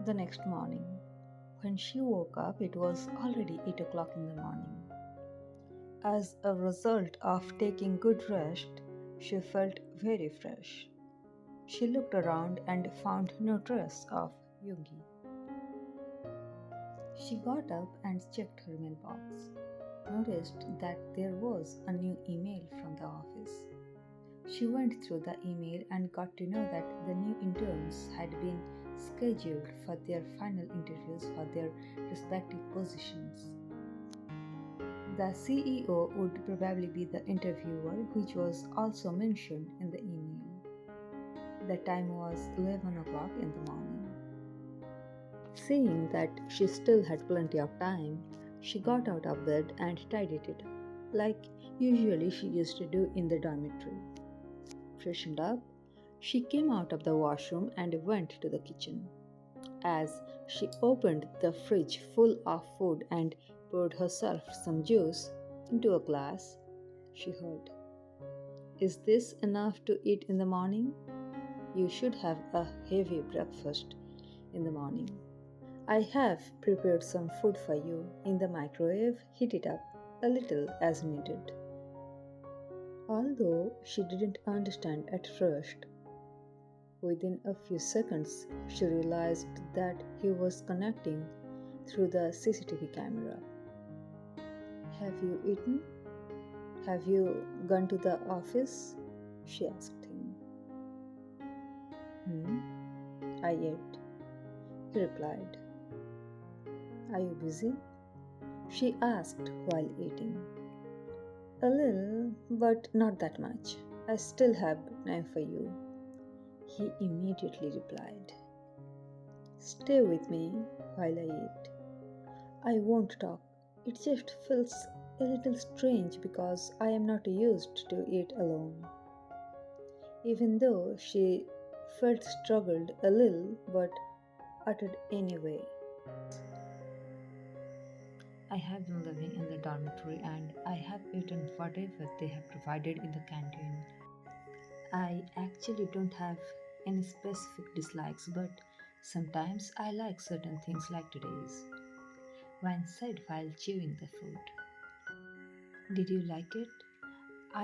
The next morning, when she woke up, it was already 8 o'clock in the morning. As a result of taking good rest, she felt very fresh. She looked around and found no trace of Yogi. She got up and checked her mailbox, noticed that there was a new email from the office. She went through the email and got to know that the new interns had been scheduled for their final interviews for their respective positions. The CEO would probably be the interviewer, which was also mentioned in the email. The time was 11 o'clock in the morning. Seeing that she still had plenty of time, she got out of bed and tidied it up, like usually she used to do in the dormitory. Freshened up, she came out of the washroom and went to the kitchen. As she opened the fridge full of food and poured herself some juice into a glass, she heard, "Is this enough to eat in the morning? You should have a heavy breakfast in the morning. I have prepared some food for you in the microwave. Heat it up a little as needed." Although she didn't understand at first, within a few seconds she realized that he was connecting through the CCTV camera. "Have you eaten? Have you gone to the office?" she asked him. "I ate," he replied. "Are you busy?" she asked while eating. "A little, but not that much. I still have time for you," he immediately replied. "Stay with me while I eat. I won't talk. It just feels a little strange because I am not used to eat alone." Even though she felt struggled a little, but uttered anyway. "I have been living in the dormitory and I have eaten whatever they have provided in the canteen. I actually don't have any specific dislikes, but sometimes I like certain things like today's," Van said while chewing the food. "Did you like it?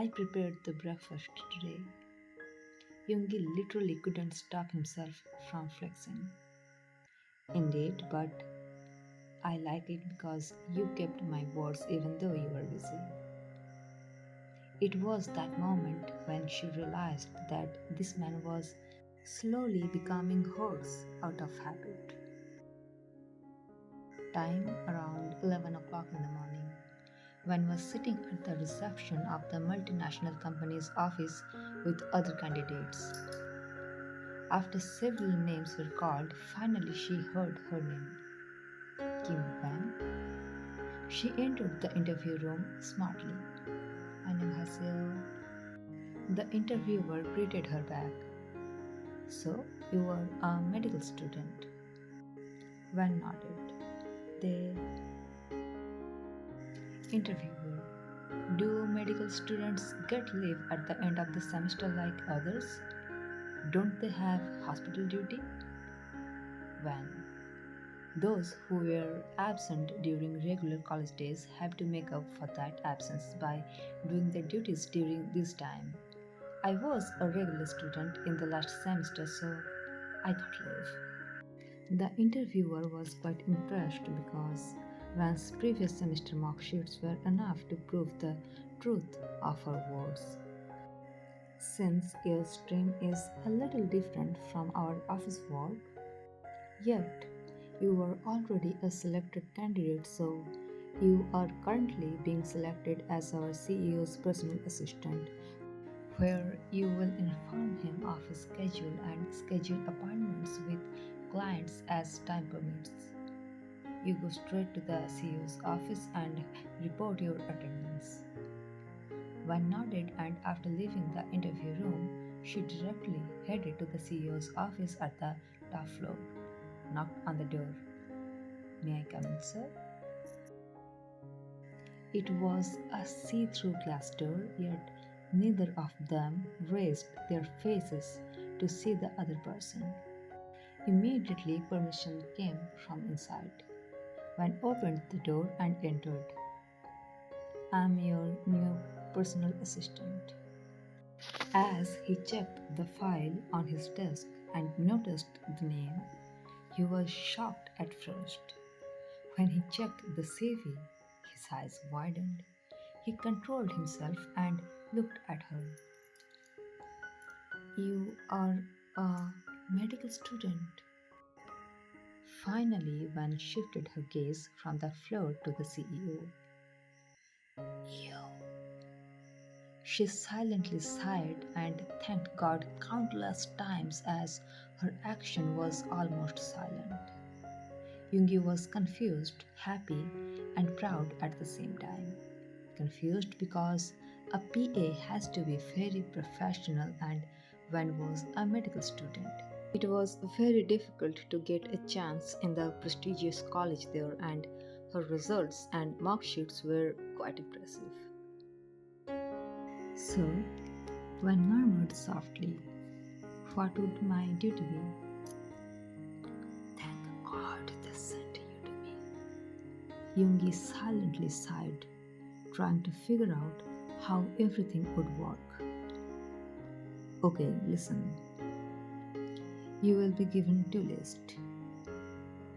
I prepared the breakfast today." Yoongi literally couldn't stop himself from flexing. "Indeed, but I like it because you kept my words even though you were busy." It was that moment when she realized that this man was slowly becoming hers out of habit. Time around 11 o'clock in the morning. Van was sitting at the reception of the multinational company's office with other candidates. After several names were called, finally she heard her name. Kim Van. She entered the interview room smartly. "안녕하세요." The interviewer greeted her back. "So, you are a medical student?" Van nodded. The interviewer: "Do medical students get leave at the end of the semester like others? Don't they have hospital duty?" Van: "Those who were absent during regular college days have to make up for that absence by doing their duties during this time. I was a regular student in the last semester, so I got leave." The interviewer was quite impressed because Van's previous semester mark sheets were enough to prove the truth of her words. "Since your stream is a little different from our office work, yet you were already a selected candidate, so you are currently being selected as our CEO's personal assistant, where you will inform him of his schedule and schedule appointments with clients as time permits. You go straight to the CEO's office and report your attendance." Van nodded, and after leaving the interview room, she directly headed to the CEO's office at the top floor, knocked on the door. "May I come in, sir?" It was a see-through glass door, yet neither of them raised their faces to see the other person. Immediately, permission came from inside. When opened the door and entered, I'm your new personal assistant. As he checked the file on his desk and noticed the name, he was shocked at first. When he checked the CV, his eyes widened. He controlled himself and looked at her. You are a medical student. Finally, Van shifted her gaze from the floor to the CEO. You. She silently sighed and thanked God countless times as her action was almost silent. Yungi was confused, happy, and proud at the same time. Confused because a PA has to be very professional and Van was a medical student. It was very difficult to get a chance in the prestigious college there, and her results and mark sheets were quite impressive. So, Van murmured softly, "What would my duty be?" "Thank God they sent you to me." Yungi silently sighed, trying to figure out how everything would work. "Okay, listen. You will be given two lists.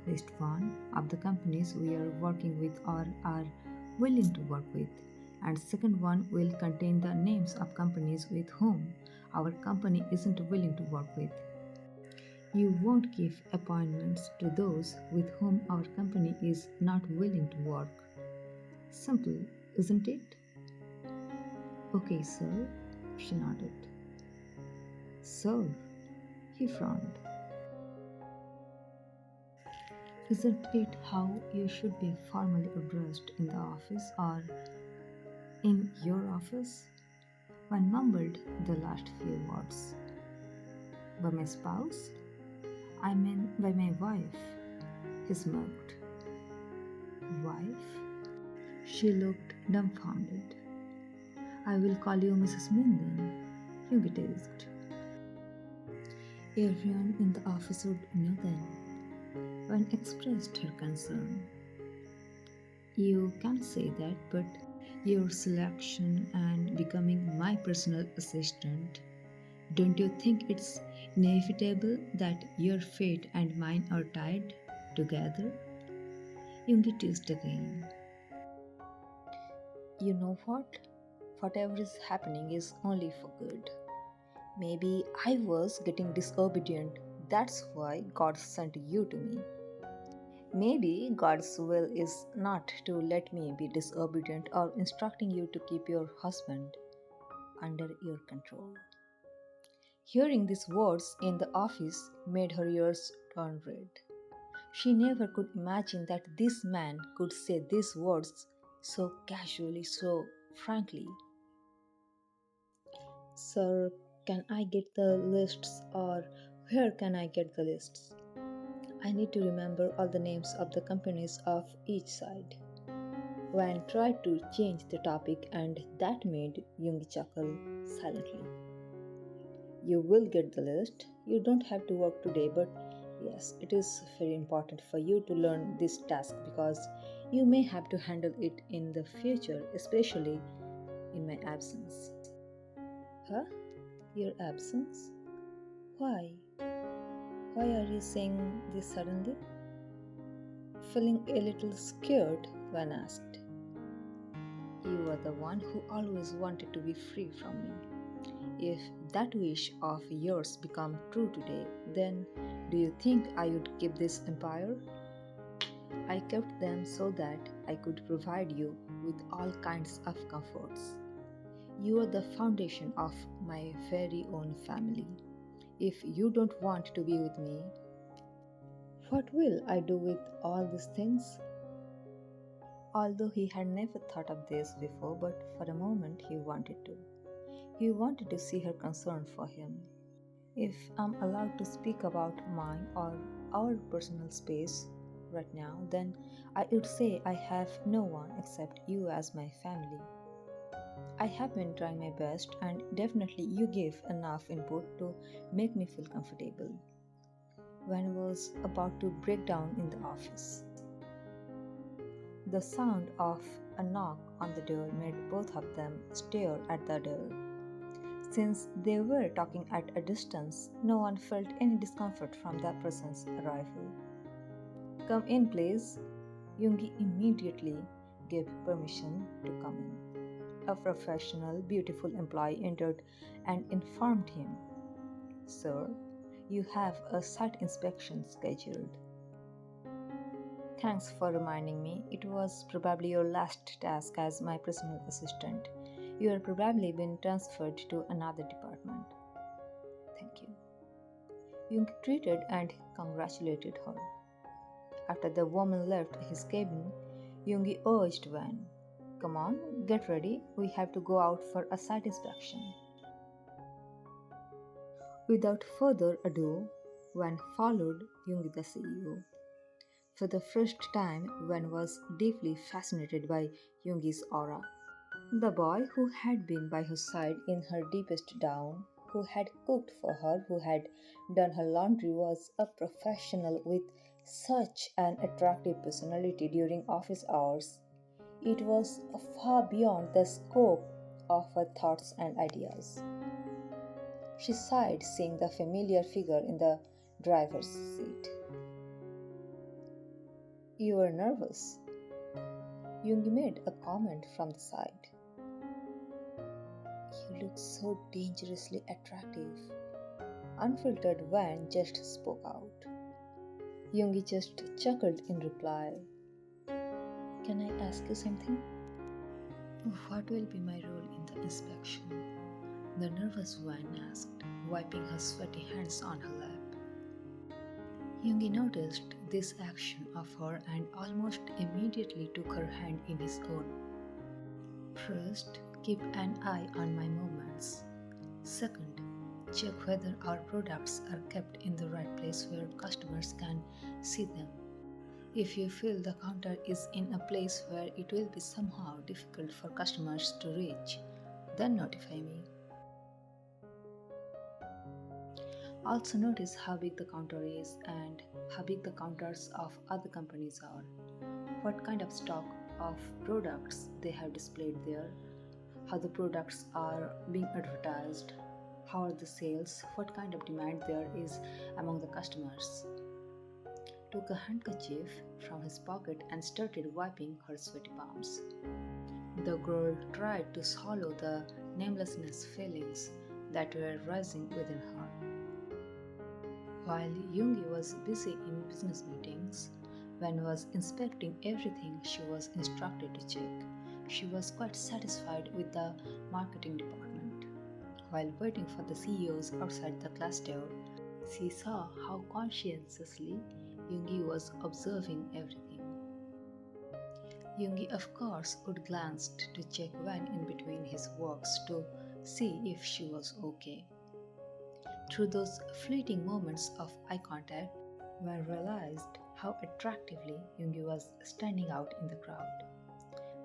List 1 of the companies we are working with or are willing to work with, and second one will contain the names of companies with whom our company isn't willing to work with. You won't give appointments to those with whom our company is not willing to work. Simple, isn't it?" "Okay, sir," she nodded. "Sir," he frowned. "Isn't it how you should be formally addressed in the office or in your office?" One mumbled the last few words. "By my spouse? I mean, by my wife," he smirked. "Wife?" She looked dumbfounded. "I will call you Mrs. Min then," Hughie teased. "Everyone in the office would know then." One expressed her concern. "You can't say that, but your selection and becoming my personal assistant, don't you think it's inevitable that your fate and mine are tied together?" Yungi teased again. "You know what? Whatever is happening is only for good. Maybe I was getting disobedient. That's why God sent you to me. Maybe God's will is not to let me be disobedient or instructing you to keep your husband under your control." Hearing these words in the office made her ears turn red. She never could imagine that this man could say these words so casually, so frankly. "Sir, can I get the lists, or where can I get the lists? I need to remember all the names of the companies of each side." Van tried to change the topic, and that made Yoongi chuckle silently. "You will get the list. You don't have to work today, but yes, it is very important for you to learn this task because you may have to handle it in the future, especially in my absence." "Huh? Your absence? Why? Why are you saying this suddenly?" Feeling a little scared, Van asked. "You are the one who always wanted to be free from me. If that wish of yours become true today, then do you think I would keep this empire? I kept them so that I could provide you with all kinds of comforts. You are the foundation of my very own family. If you don't want to be with me, what will I do with all these things?" Although he had never thought of this before, but for a moment he wanted to. He wanted to see her concern for him. "If I'm allowed to speak about mine or our personal space right now, then I would say I have no one except you as my family. I have been trying my best, and definitely you gave enough input to make me feel comfortable. Van was about to break down in the office. The sound of a knock on the door made both of them stare at the door. Since they were talking at a distance, no one felt any discomfort from the person's arrival. "Come in, please." Yoongi immediately gave permission to come in. A professional, beautiful employee entered and informed him, "Sir, you have a site inspection scheduled." "Thanks for reminding me. It was probably your last task as my personal assistant. You are probably been transferred to another department." "Thank you." Jung greeted and congratulated her. After the woman left his cabin, Yoongi urged Van, "Come on, get ready. We have to go out for a site inspection." Without further ado, Van followed Yoongi the CEO. For the first time, Van was deeply fascinated by Yoongi's aura. The boy who had been by her side in her deepest down, who had cooked for her, who had done her laundry, was a professional with such an attractive personality during office hours. It was far beyond the scope of her thoughts and ideas. She sighed, seeing the familiar figure in the driver's seat. "You were nervous." Yoongi made a comment from the side. "You look so dangerously attractive." Unfiltered Van just spoke out. Yoongi just chuckled in reply. "Can I ask you something?" "What will be my role in the inspection?" the nervous Van asked, wiping her sweaty hands on her lap. Yoongi noticed this action of her and almost immediately took her hand in his own. "First, keep an eye on my movements. Second, check whether our products are kept in the right place where customers can see them. If you feel the counter is in a place where it will be somehow difficult for customers to reach, then notify me. Also notice how big the counter is and how big the counters of other companies are, what kind of stock of products they have displayed there, how the products are being advertised, how are the sales, what kind of demand there is among the customers." Took a handkerchief from his pocket and started wiping her sweaty palms. The girl tried to swallow the namelessness feelings that were rising within her. While Yoongi was busy in business meetings, Van was inspecting everything she was instructed to check. She was quite satisfied with the marketing department. While waiting for the CEOs outside the class door, she saw how conscientiously Yoongi was observing everything. Yoongi, of course, would glance to check Van in between his works to see if she was okay. Through those fleeting moments of eye contact, Van realized how attractively Yoongi was standing out in the crowd.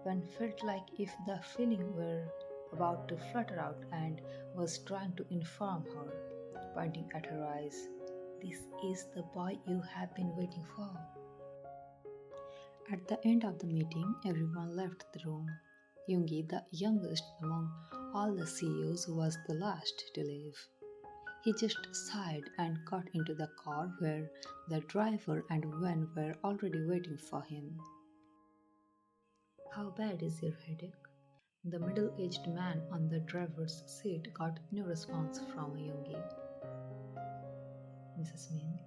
Van felt like if the feeling were about to flutter out and was trying to inform her, pointing at her eyes, "This is the boy you have been waiting for." At the end of the meeting, everyone left the room. Yoongi, the youngest among all the CEOs, was the last to leave. He just sighed and got into the car where the driver and Van were already waiting for him. "How bad is your headache?" The middle-aged man on the driver's seat got no response from Yoongi. "Mrs. Min,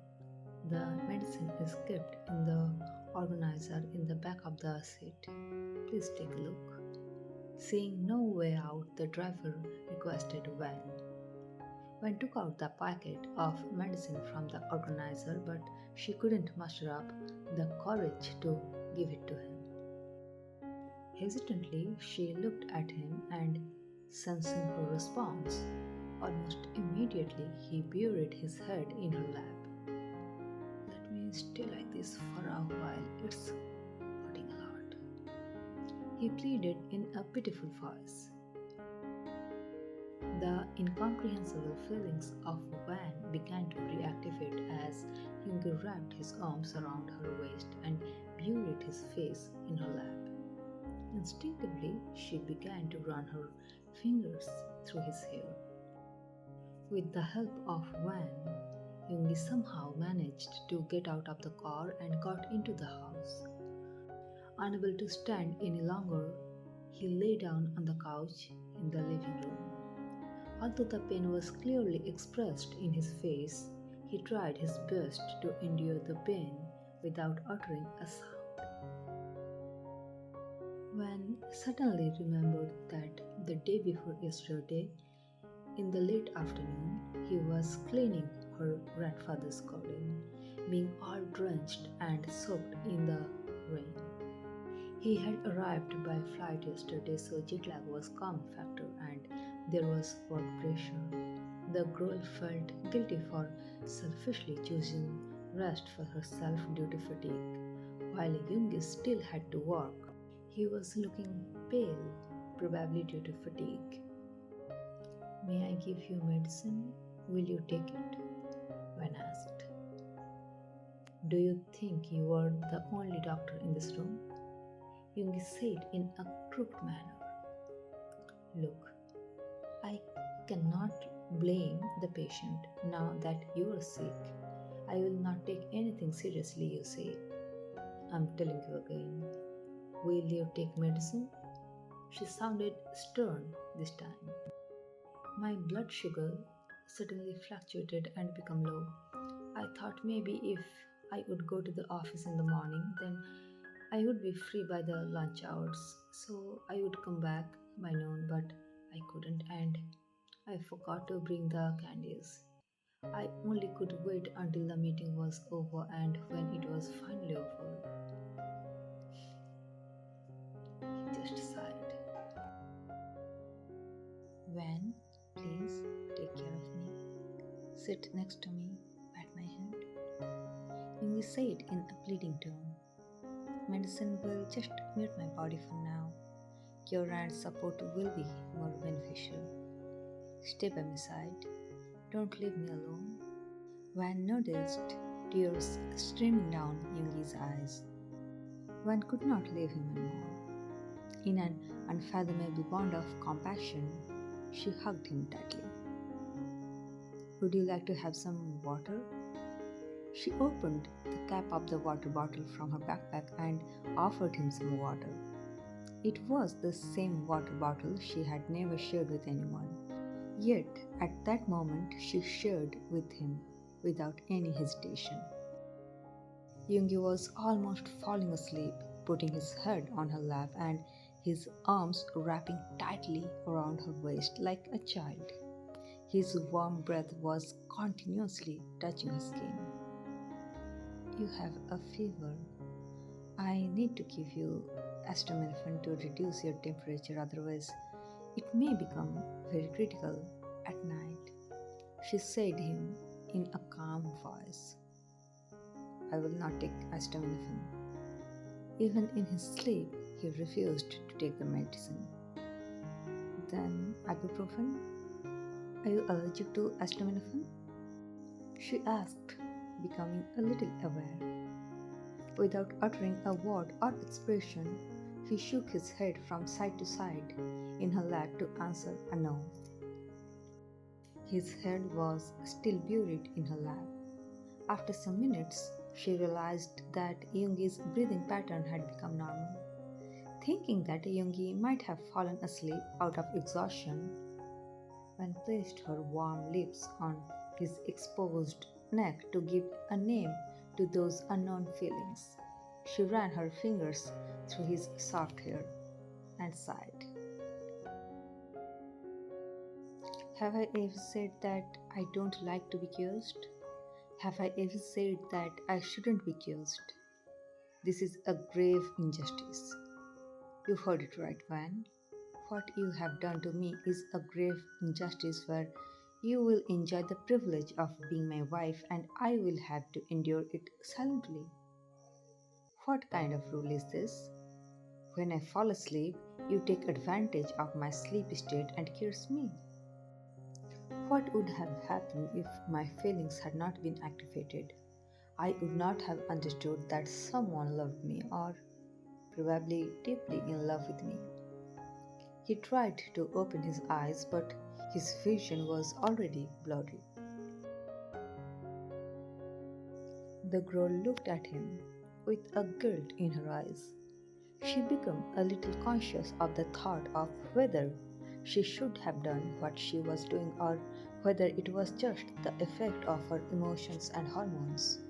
the medicine is kept in the organizer in the back of the seat. Please take a look." Seeing no way out, the driver requested Van. Van took out the packet of medicine from the organizer, but she couldn't muster up the courage to give it to him. Hesitantly, she looked at him and, sensing her response, almost immediately he buried his head in her lap. "Let me stay like this for a while, it's hurting a lot," he pleaded in a pitiful voice. The incomprehensible feelings of Van began to reactivate as Jungi wrapped his arms around her waist and buried his face in her lap. Instinctively, she began to run her fingers through his hair. With the help of Van, Jungi somehow managed to get out of the car and got into the house. Unable to stand any longer, he lay down on the couch in the living room. Although the pain was clearly expressed in his face, he tried his best to endure the pain without uttering a sound. When suddenly remembered that the day before yesterday, in the late afternoon, he was cleaning her grandfather's garden, being all drenched and soaked in the rain. He had arrived by flight yesterday, so jet lag was common factor and there was work pressure. The girl felt guilty for selfishly choosing rest for herself due to fatigue, while Jungi still had to work. He was looking pale, probably due to fatigue. May I give you medicine? Will you take it? When asked. Do you think you are the only doctor in this room? Jungi said in a crooked manner. Look, I cannot blame the patient now that you are sick. I will not take anything seriously, you say. I'm telling you again. Will you take medicine? She sounded stern this time. My blood sugar suddenly fluctuated and became low. I thought maybe if I would go to the office in the morning, then I would be free by the lunch hours, so I would come back by noon, but I couldn't and I forgot to bring the candies. I only could wait until the meeting was over, and when it was finally over, he just sighed. Van, please take care of me. Sit next to me, pat my head. Yungi said in a pleading tone. Medicine will just mute my body for now. Cure and support will be more beneficial. Stay by my side. Don't leave me alone. Van noticed tears streaming down Yungi's eyes. Van could not leave him anymore. In an unfathomable bond of compassion, she hugged him tightly. Would you like to have some water? She opened the cap of the water bottle from her backpack and offered him some water. It was the same water bottle she had never shared with anyone. Yet, at that moment, she shared with him without any hesitation. Yungi was almost falling asleep, putting his head on her lap and his arms wrapping tightly around her waist like a child. His warm breath was continuously touching her skin. You have a fever. I need to give you acetaminophen to reduce your temperature, otherwise it may become very critical at night, she said him in a calm voice. I will not take acetaminophen. Even in his sleep, he refused to take the medicine. Then ibuprofen? Are you allergic to acetaminophen? She asked, becoming a little aware. Without uttering a word or expression, he shook his head from side to side in her lap to answer a no. His head was still buried in her lap. After some minutes, she realized that Yungi's breathing pattern had become normal. Thinking that Yungi might have fallen asleep out of exhaustion, Van placed her warm lips on his exposed neck to give a name to those unknown feelings. She ran her fingers through his soft hair and sighed. Have I ever said that I don't like to be cursed? Have I ever said that I shouldn't be cursed? This is a grave injustice. You heard it right, Van. What you have done to me is a grave injustice where you will enjoy the privilege of being my wife and I will have to endure it silently. What kind of rule is this? When I fall asleep, you take advantage of my sleep state and curse me. What would have happened if my feelings had not been activated? I would not have understood that someone loved me or probably deeply in love with me. He tried to open his eyes, but his vision was already blurry. The girl looked at him with a guilt in her eyes. She became a little conscious of the thought of whether she should have done what she was doing or whether it was just the effect of her emotions and hormones.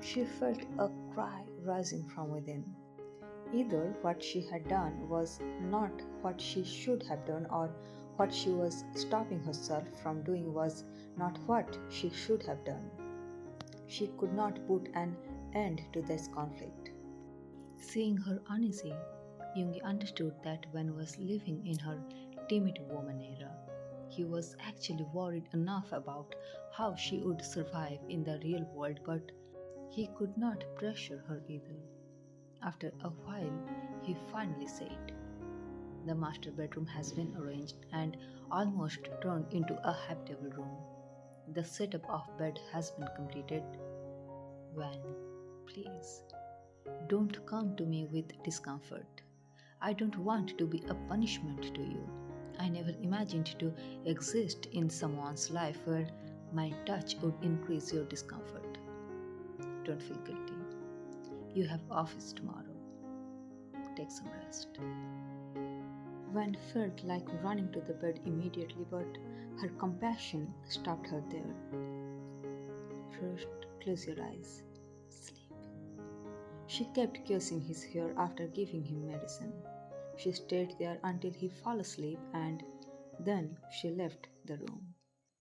She felt a cry rising from within. Either what she had done was not what she should have done, or what she was stopping herself from doing was not what she should have done. She could not put an end to this conflict. Seeing her uneasy, Yoongi understood that Wen was living in her timid woman era. He was actually worried enough about how she would survive in the real world, but he could not pressure her either. After a while, he finally said, "The master bedroom has been arranged and almost turned into a habitable room. The setup of bed has been completed. Wen, please, don't come to me with discomfort. I don't want to be a punishment to you. I never imagined to exist in someone's life where my touch would increase your discomfort. Don't feel guilty. You have office tomorrow. Take some rest." Wen felt like running to the bed immediately, but her compassion stopped her there. "First, close your eyes. Sleep." She kept kissing his hair after giving him medicine. She stayed there until he fell asleep, and then she left the room.